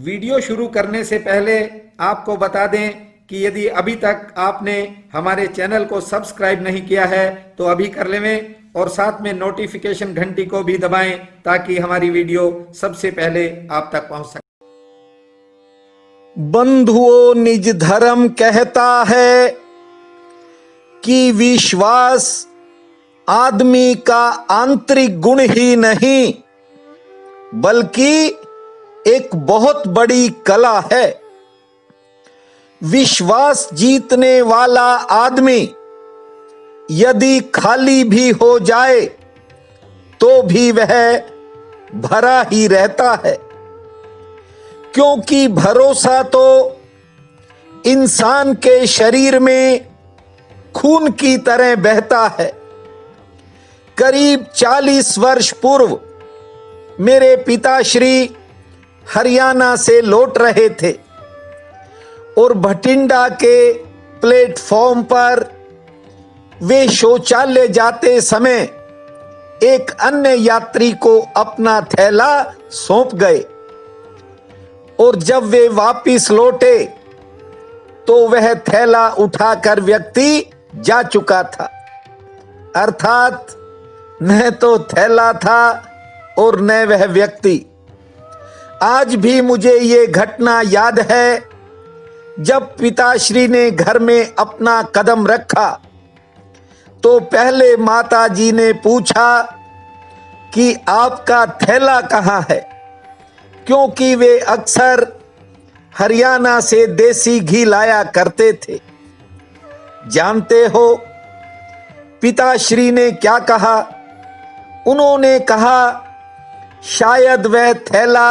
Video शुरू करने से पहले आपको बता दें कि यदि अभी तक आपने हमारे चैनल को सब्सक्राइब नहीं किया है तो अभी कर लें और साथ में नोटिफिकेशन घंटी को भी दबाएं ताकि हमारी वीडियो सबसे पहले आप तक पहुंच सके। बंधुओं, निज धर्म कहता है कि विश्वास आदमी का आंतरिक गुण ही नहीं बल्कि एक बहुत बड़ी कला है। विश्वास जीतने वाला आदमी यदि खाली भी हो जाए तो भी वह भरा ही रहता है, क्योंकि भरोसा तो इंसान के शरीर में खून की तरह बहता है। करीब 40 वर्ष पूर्व मेरे पिताश्री हरियाणा से लौट रहे थे और भटिंडा के प्लेटफॉर्म पर वे शौचालय जाते समय एक अन्य यात्री को अपना थैला सौंप गए और जब वे वापस लौटे तो वह थैला उठाकर व्यक्ति जा चुका था। अर्थात न तो थैला था और न वह व्यक्ति। आज भी मुझे ये घटना याद है। जब पिताश्री ने घर में अपना कदम रखा तो पहले माता जी ने पूछा कि आपका थैला कहाँ है, क्योंकि वे अक्सर हरियाणा से देसी घी लाया करते थे। जानते हो पिताश्री ने क्या कहा? उन्होंने कहा शायद वह थैला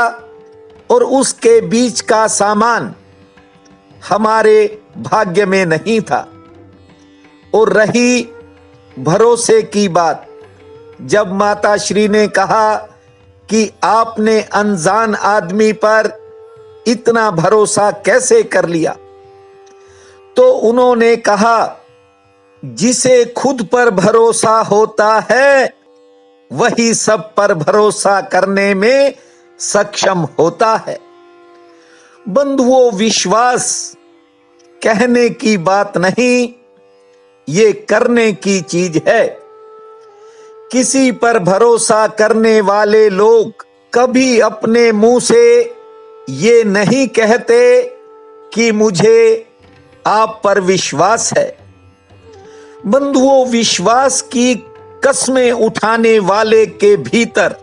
और उसके बीच का सामान हमारे भाग्य में नहीं था। और रही भरोसे की बात, जब माता श्री ने कहा कि आपने अनजान आदमी पर इतना भरोसा कैसे कर लिया, तो उन्होंने कहा जिसे खुद पर भरोसा होता है वही सब पर भरोसा करने में सक्षम होता है। बंधुओं, विश्वास कहने की बात नहीं, ये करने की चीज है। किसी पर भरोसा करने वाले लोग कभी अपने मुंह से ये नहीं कहते कि मुझे आप पर विश्वास है। बंधुओं, विश्वास की कस्में उठाने वाले के भीतर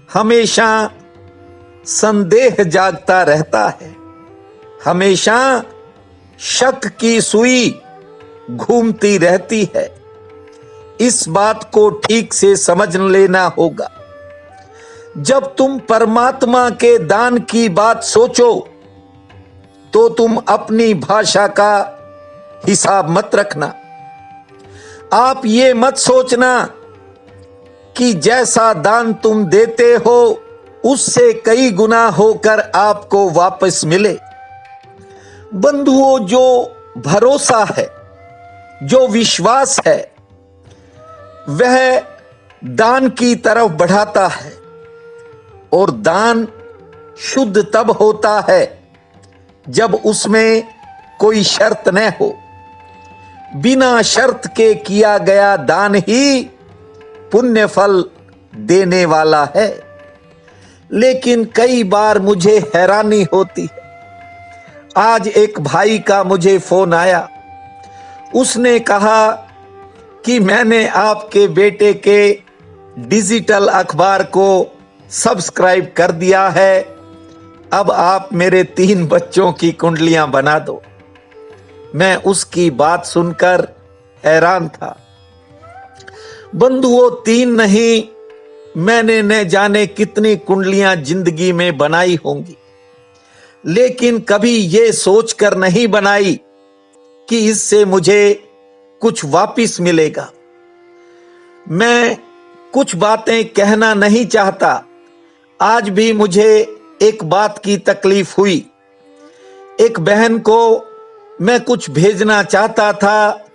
हमेशा संदेह जागता रहता है। हमेशा शक की सुई घूमती रहती है। इस बात को ठीक से समझ लेना होगा। जब तुम परमात्मा के दान की बात सोचो तो तुम अपनी भाषा का हिसाब मत रखना। आप ये मत सोचना कि जैसा दान तुम देते हो उससे कई गुना होकर आपको वापस मिले। बंधुओं, जो भरोसा है, जो विश्वास है, वह दान की तरफ बढ़ाता है। और दान शुद्ध तब होता है जब उसमें कोई शर्त न हो। बिना शर्त के किया गया दान ही पुण्य फल देने वाला है। लेकिन कई बार मुझे हैरानी होती है। आज एक भाई का मुझे फोन आया। उसने कहा कि मैंने आपके बेटे के डिजिटल अखबार को सब्सक्राइब कर दिया है, अब आप मेरे 3 बच्चों की कुंडलियां बना दो। मैं उसकी बात सुनकर हैरान था। बंधुओं, 3 नहीं, मैंने न जाने कितनी कुंडलियां जिंदगी में बनाई होंगी, लेकिन कभी ये सोचकर नहीं बनाई कि इससे मुझे कुछ वापस मिलेगा। मैं कुछ बातें कहना नहीं चाहता। आज भी मुझे एक बात की तकलीफ हुई। एक बहन को मैं कुछ भेजना चाहता था।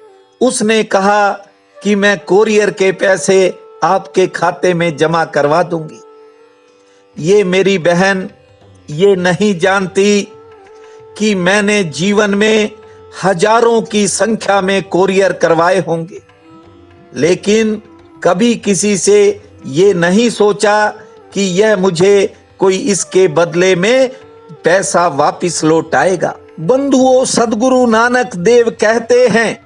उसने कहा कि मैं कोरियर के पैसे आपके खाते में जमा करवा दूंगी। ये मेरी बहन ये नहीं जानती कि मैंने जीवन में हजारों की संख्या में कोरियर करवाए होंगे, लेकिन कभी किसी से ये नहीं सोचा कि यह मुझे कोई इसके बदले में पैसा वापिस लौटाएगा। बंधुओं, सदगुरु नानक देव कहते हैं,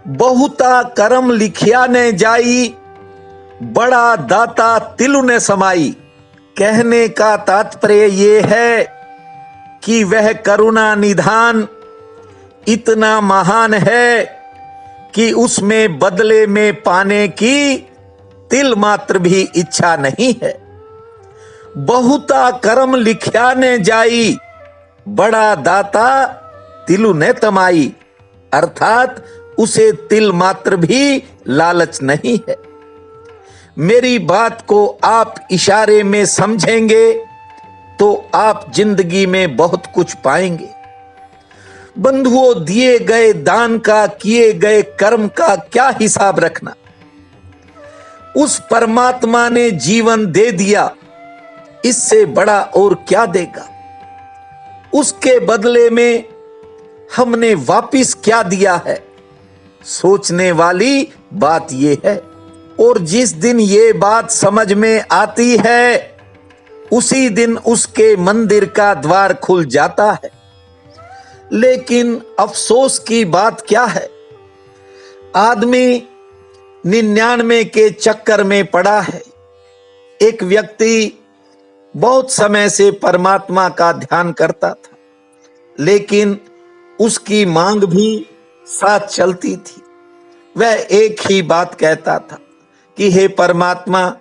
बहुता करम लिखिया ने जाई, बड़ा दाता तिलु ने समाई। कहने का तात्पर्य ये है कि वह करुणा निधान इतना महान है कि उसमें बदले में पाने की तिल मात्र भी इच्छा नहीं है। बहुता कर्म लिखिया ने जाई, बड़ा दाता तिलु ने तमाई। अर्थात उसे तिल मात्र भी लालच नहीं है। मेरी बात को आप इशारे में समझेंगे तो आप जिंदगी में बहुत कुछ पाएंगे। बंधुओं, दिए गए दान का, किए गए कर्म का क्या हिसाब रखना। उस परमात्मा ने जीवन दे दिया, इससे बड़ा और क्या देगा। उसके बदले में हमने वापिस क्या दिया है। सोचने वाली बात यह है। और जिस दिन ये बात समझ में आती है, उसी दिन उसके मंदिर का द्वार खुल जाता है। लेकिन अफसोस की बात क्या है, आदमी 99 के चक्कर में पड़ा है। एक व्यक्ति बहुत समय से परमात्मा का ध्यान करता था, लेकिन उसकी मांग भी साथ चलती थी। वह एक ही बात कहता था कि हे परमात्मा,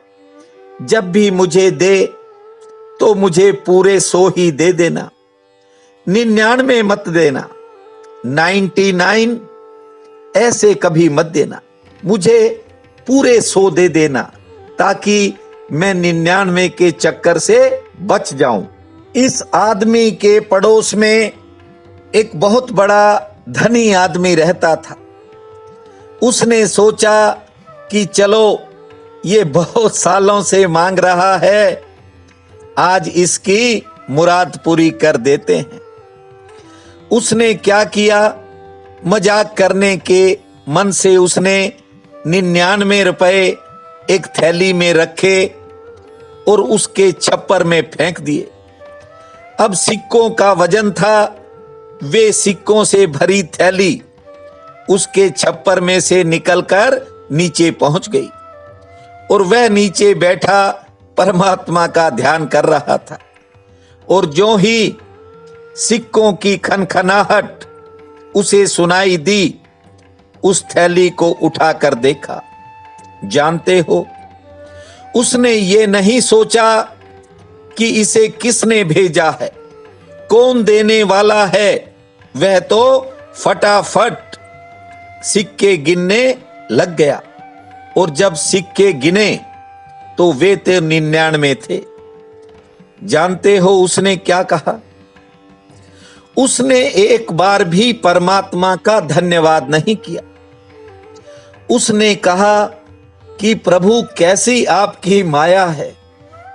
जब भी मुझे दे तो मुझे पूरे 100 ही दे देना, 99 मत देना, 99 ऐसे कभी मत देना, मुझे पूरे 100 दे देना, ताकि मैं 99 के चक्कर से बच जाऊं। इस आदमी के पड़ोस में एक बहुत बड़ा धनी आदमी रहता था। उसने सोचा कि चलो, ये बहुत सालों से मांग रहा है, आज इसकी मुराद पूरी कर देते हैं। उसने क्या किया, मजाक करने के मन से उसने 99 रुपए एक थैली में रखे और उसके छप्पर में फेंक दिए। अब सिक्कों का वजन था, वे सिक्कों से भरी थैली उसके छप्पर में से निकलकर नीचे पहुंच गई और वह नीचे बैठा परमात्मा का ध्यान कर रहा था। और जो ही सिक्कों की खनखनाहट उसे सुनाई दी, उस थैली को उठाकर देखा। जानते हो, उसने ये नहीं सोचा कि इसे किसने भेजा है, कौन देने वाला है। वह तो फटाफट सिक्के गिनने लग गया और जब सिक्के गिने तो वे 99 थे। जानते हो उसने क्या कहा? उसने एक बार भी परमात्मा का धन्यवाद नहीं किया। उसने कहा कि प्रभु, कैसी आपकी माया है,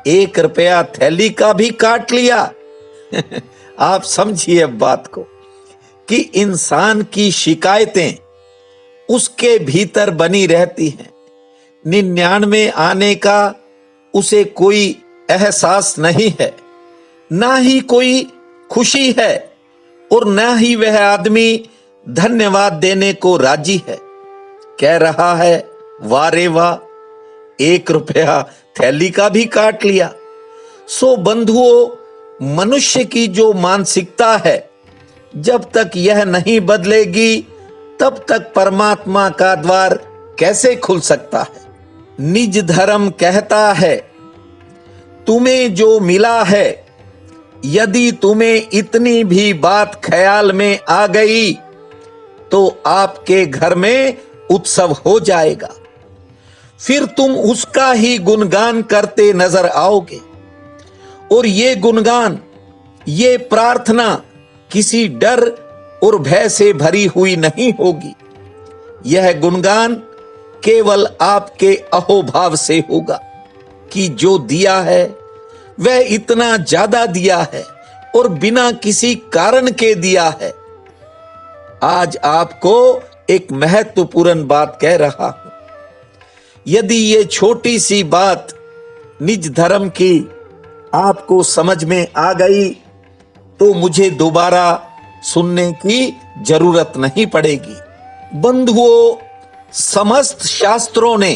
1 रुपया थैली का भी काट लिया। आप समझिए अब बात को कि इंसान की शिकायतें उसके भीतर बनी रहती हैं। 99 आने का उसे कोई एहसास नहीं है, ना ही कोई खुशी है और ना ही वह आदमी धन्यवाद देने को राजी है। कह रहा है, वाह रे वाह, 1 रुपया थैली का भी काट लिया। सो बंधुओं, मनुष्य की जो मानसिकता है, जब तक यह नहीं बदलेगी तब तक परमात्मा का द्वार कैसे खुल सकता है। निज धर्म कहता है, तुम्हें जो मिला है, यदि तुम्हें इतनी भी बात ख्याल में आ गई तो आपके घर में उत्सव हो जाएगा। फिर तुम उसका ही गुणगान करते नजर आओगे और ये गुणगान, ये प्रार्थना किसी डर और भय से भरी हुई नहीं होगी। यह गुणगान केवल आपके अहोभाव से होगा कि जो दिया है वह इतना ज्यादा दिया है और बिना किसी कारण के दिया है। आज आपको एक महत्वपूर्ण बात कह रहा हूं। यदि ये छोटी सी बात निज धर्म की आपको समझ में आ गई तो मुझे दोबारा सुनने की जरूरत नहीं पड़ेगी। बंधुओं, समस्त शास्त्रों ने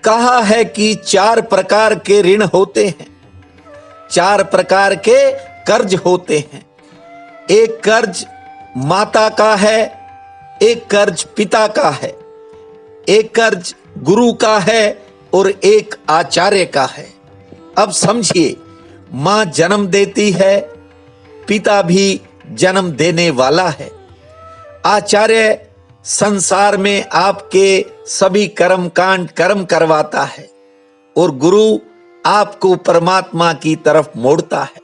कहा है कि 4 प्रकार के ऋण होते हैं, 4 प्रकार के कर्ज होते हैं। एक कर्ज माता का है, एक कर्ज पिता का है, एक कर्ज गुरु का है और एक आचार्य का है। अब समझिए, मां जन्म देती है, पिता भी जन्म देने वाला है, आचार्य संसार में आपके सभी कर्म कांड कर्म करवाता है और गुरु आपको परमात्मा की तरफ मोड़ता है।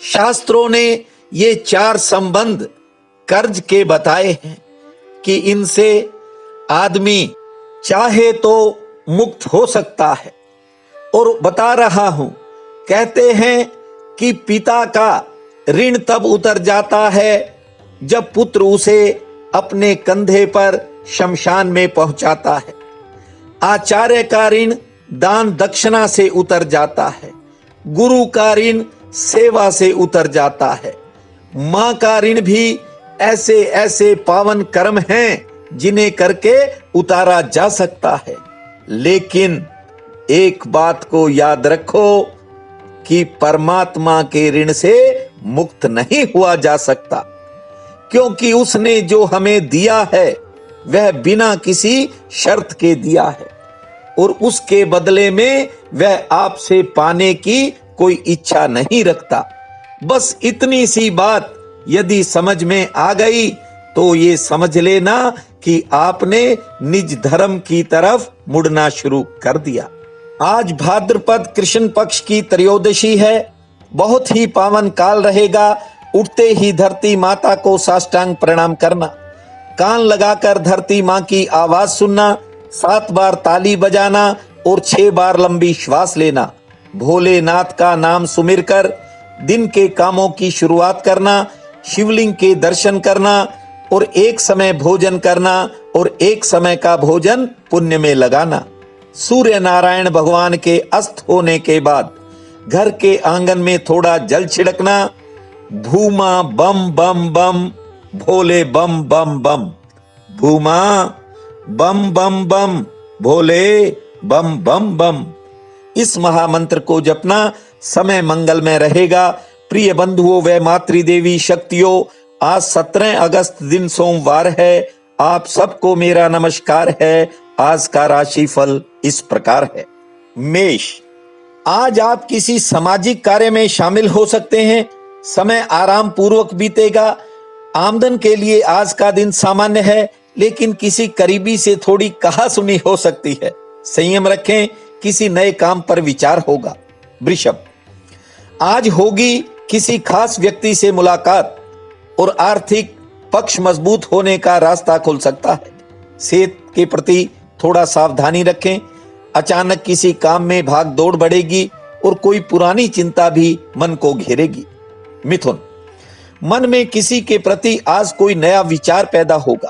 शास्त्रों ने ये 4 संबंध कर्ज के बताए हैं कि इनसे आदमी चाहे तो मुक्त हो सकता है। और बता रहा हूं, कहते हैं कि पिता का ऋण तब उतर जाता है जब पुत्र उसे अपने कंधे पर शमशान में पहुंचाता है। आचार्य का ऋण दान दक्षिणा से उतर जाता है, गुरु का ऋण सेवा से उतर जाता है, मां का ऋण भी ऐसे ऐसे पावन कर्म हैं जिन्हें करके उतारा जा सकता है। लेकिन एक बात को याद रखो कि परमात्मा के ऋण से मुक्त नहीं हुआ जा सकता, क्योंकि उसने जो हमें दिया है वह बिना किसी शर्त के दिया है और उसके बदले में वह आपसे पाने की कोई इच्छा नहीं रखता। बस इतनी सी बात यदि समझ में आ गई तो ये समझ लेना कि आपने निज धर्म की तरफ मुड़ना शुरू कर दिया। आज भाद्रपद कृष्ण पक्ष की त्रयोदशी है। बहुत ही पावन काल रहेगा। उठते ही धरती माता को साष्टांग प्रणाम करना, कान लगाकर धरती मां की आवाज सुनना, 7 बार ताली बजाना और 6 बार लंबी श्वास लेना। भोलेनाथ का नाम सुमिर कर दिन के कामों की शुरुआत करना, शिवलिंग के दर्शन करना और एक समय भोजन करना और एक समय का भोजन पुण्य में लगाना। सूर्य नारायण भगवान के अस्त होने के बाद घर के आंगन में थोड़ा जल छिड़कना। भूमा बम बम बम, भोले बम बम बम, भूमा बम बम बम, भोले बम बम बम। इस महामंत्र को जपना समय मंगलमय रहेगा। प्रिय बंधुओं व मातृदेवी शक्तियों, आज 17 अगस्त दिन सोमवार है। आप सबको मेरा नमस्कार है। आज का राशिफल इस प्रकार है। मेष, आज आप किसी सामाजिक कार्य में शामिल हो सकते हैं। समय आराम पूर्वक बीतेगा। आमदन के लिए आज का दिन सामान्य है, लेकिन किसी करीबी से थोड़ी कहासुनी हो सकती है। संयम रखें, किसी नए काम पर विचार होगा। वृषभ, आज होगी किसी खास व्यक्ति से मुलाकात और आर्थिक पक्ष मजबूत होने का रास्ता खुल सकता है। सेहत के प्रति थोड़ा सावधानी रखें। अचानक किसी काम में भाग दौड़ बढ़ेगी और कोई पुरानी चिंता भी मन को घेरेगी। मिथुन, मन में किसी के प्रति आज कोई नया विचार पैदा होगा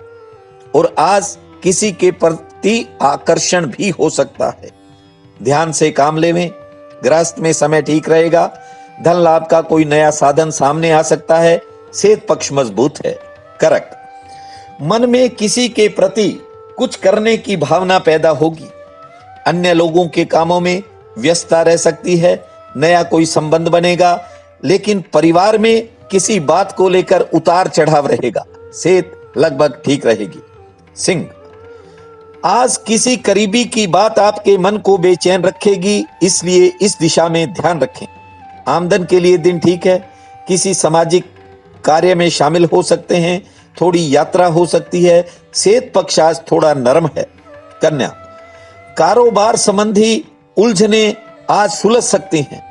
और आज किसी के प्रति आकर्षण भी हो सकता है। ध्यान से काम लेवें। गृहस्थ में समय ठीक रहेगा। धन लाभ का कोई नया साधन सामने आ सकता है। सेहत पक्ष मजबूत है। कर्क, मन में किसी के प्रति कुछ करने की भावना पैदा होगी। अन्य लोगों के कामों में व्यस्तता रह सकती है। नया कोई संबंध बनेगा, लेकिन परिवार में किसी बात को लेकर उतार चढ़ाव रहेगा। सेहत लगभग ठीक रहेगी। सिंह, आज किसी करीबी की बात आपके मन को बेचैन रखेगी, इसलिए इस दिशा में ध्यान रखें। आमदन के लिए दिन ठीक है। किसी सामाजिक कार्य में शामिल हो सकते हैं। थोड़ी यात्रा हो सकती है। सेहत पक्ष आज थोड़ा नरम है। कन्या, कारोबार संबंधी उलझने आज सुलझ सकती हैं।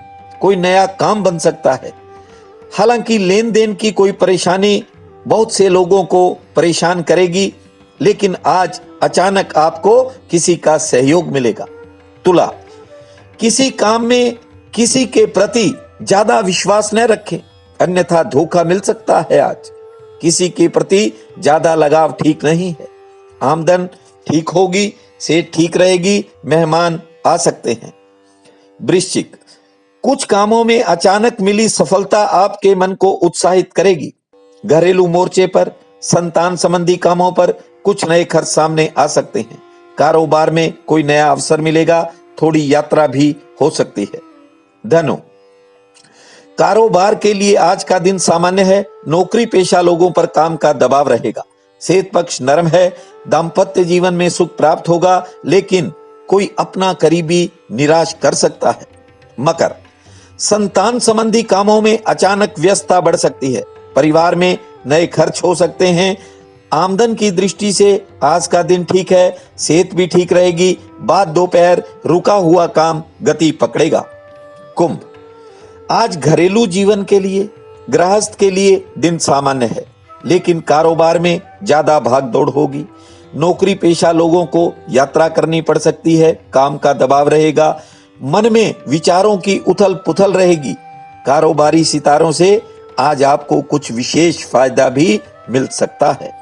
कोई नया काम बन सकता है। हालांकि लेन देन की कोई परेशानी बहुत से लोगों को परेशान करेगी, लेकिन आज अचानक आपको किसी का सहयोग मिलेगा। तुला, किसी काम में किसी के प्रति ज्यादा विश्वास न रखें, अन्यथा धोखा मिल सकता है। आज किसी के प्रति ज्यादा लगाव ठीक नहीं है। आमदन ठीक होगी, सेहत ठीक रहेगी, मेहमान आ सकते हैं। वृश्चिक, कुछ कामों में अचानक मिली सफलता आपके मन को उत्साहित करेगी। घरेलू मोर्चे पर, संतान संबंधी कामों पर कुछ नए खर्च सामने आ सकते हैं। कारोबार में कोई नया अवसर मिलेगा, थोड़ी यात्रा भी हो सकती है। धनु, कारोबार के लिए आज का दिन सामान्य है। नौकरी पेशा लोगों पर काम का दबाव रहेगा। सेहत पक्ष नरम है। दाम्पत्य जीवन में सुख प्राप्त होगा, लेकिन कोई अपना करीबी निराश कर सकता है। मकर, संतान संबंधी कामों में अचानक व्यस्तता बढ़ सकती है। परिवार में नए खर्च हो सकते हैं। आमदन की दृष्टि से आज का दिन ठीक है। सेहत भी ठीक रहेगी। बाद दोपहर रुका हुआ काम गति पकड़ेगा। कुंभ, आज घरेलू जीवन के लिए, गृहस्थ के लिए दिन सामान्य है, लेकिन कारोबार में ज्यादा भाग दौड़ होगी। नौकरी पेशा लोगों को यात्रा करनी पड़ सकती है। काम का दबाव रहेगा। मन में विचारों की उथल पुथल रहेगी। कारोबारी सितारों से आज आपको कुछ विशेष फायदा भी मिल सकता है।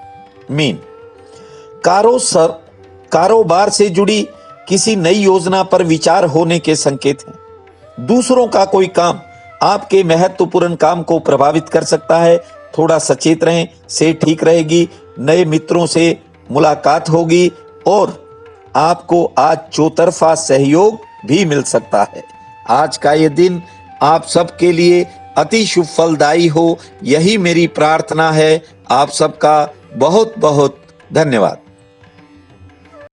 मीन, कारोबार से जुड़ी किसी नई योजना पर विचार होने के संकेत हैं। दूसरों का कोई काम आपके महत्वपूर्ण काम को प्रभावित कर सकता है। थोड़ा सचेत रहें, से ठीक रहेगी। नए मित्रों से मुलाकात होगी और आपको आज चौतरफा सहयोग भी मिल सकता है। आज का ये दिन आप सबके लिए अति शुभ फलदायी हो, यही मेरी प्रार्थना है। आप सबका बहुत बहुत धन्यवाद।